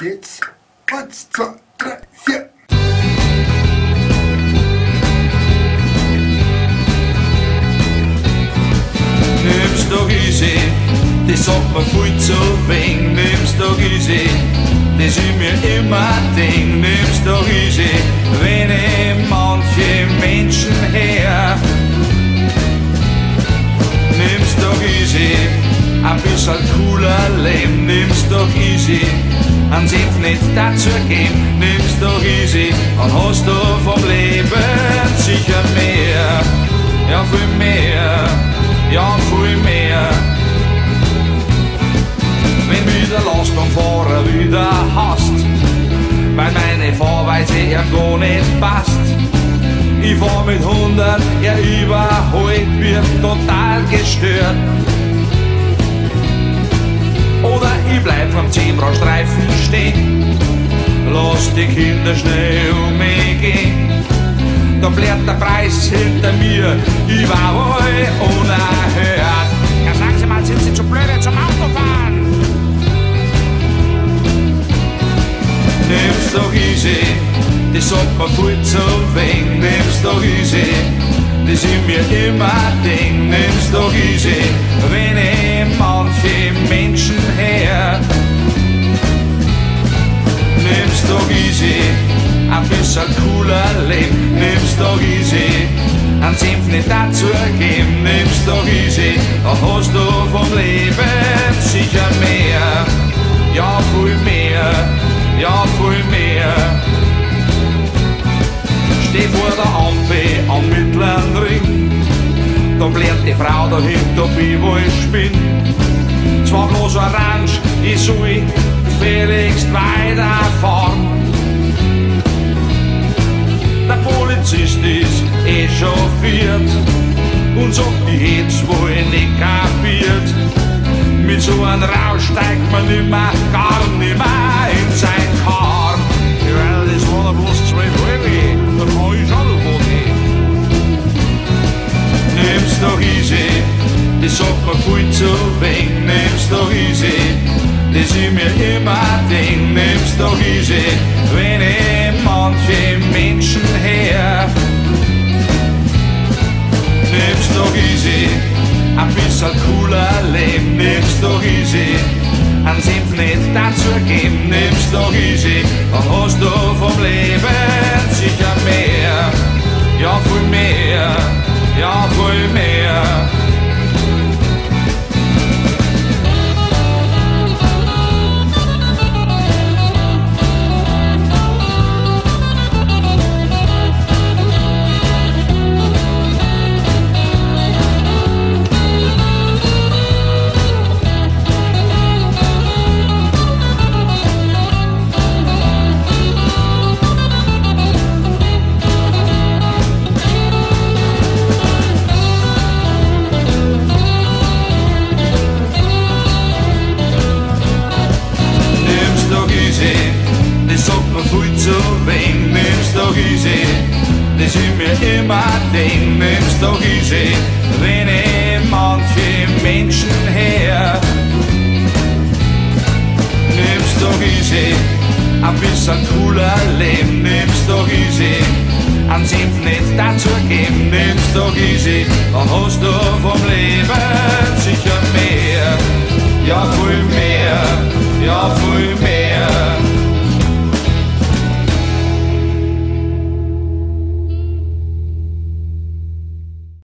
Jetzt. 1, 2, 3, 4. Nimm's doch easy, das sagt mir viel zu wenig. Nimm's doch easy, das ich mir immer denk. Nimm's doch easy, wenn ich manche Menschen her. Nimm's doch easy, ein bisschen cooler Leben. Nimm's doch easy, einen Senf nicht dazu geben. Nimm's doch easy, dann hast du vom Leben sicher mehr. Ja, viel mehr. Ja, viel mehr. Wenn wieder Lastwagenfahrer wieder hast, weil meine Fahrweise ja gar nicht passt. Ich fahr mit 100, er überholt, wird total gestört. Oder ich bleib am Zebrastreifen stehen, lass die Kinder schnell um mich gehen. Da blärt der Preis hinter mir überall unerhört. Ja, sagen Sie mal, sind Sie zu blöd zum Autofahren? Nimm's doch easy, das sagt mir viel zu wenig. Nimm's doch easy, das ich mir immer denk. Nimm's doch easy, wenn ich manche Menschen her. Nimm's doch easy, ein bisschen cooler Leben. Nimm's doch easy, einen Senf nicht dazu geben. Nimm's doch easy, da hast du vom Leben sicher mehr. Ja, viel mehr, ja, viel mehr. Steh vor der Ampel am mittleren Ring, da blärt die Frau dahinter, ob ich wohl spinn. Zwar bloß orange, ich soll gefälligst weiterfahren. Der Polizist ist chauffiert und sagt, ich hätt's wohl nicht kapiert. Mit so einem Rausch steigt man nimmer, gar nimmer in sein Car. Ja, das war doch bloß 12 Euro, dann kann ich schon noch was gehen. Nimm's doch easy, das sagt mir viel zu wenig. Nimm's doch easy, das ich mir immer denk. Nimm's doch easy, wenn ich manche Menschen her. Nimm's doch easy, ein bisschen cooler Leben. Nimm's doch easy, einen Senf nicht dazu geben. Nimm's doch easy, dann hast du vom Leben sicher mehr. Ja, viel mehr, ja, viel mehr. Das sagt mir viel zu wenig. Nimm's doch easy, das ich mir immer denk. Nimm's doch easy, wenn ich manche Menschen her. Nimm's doch easy, ein bisschen cooler Leben. Nimm's doch easy, einen Senf nicht dazu geben. Nimm's doch easy, dann hast du vom Leben sicher mehr. Ja, viel mehr, ja,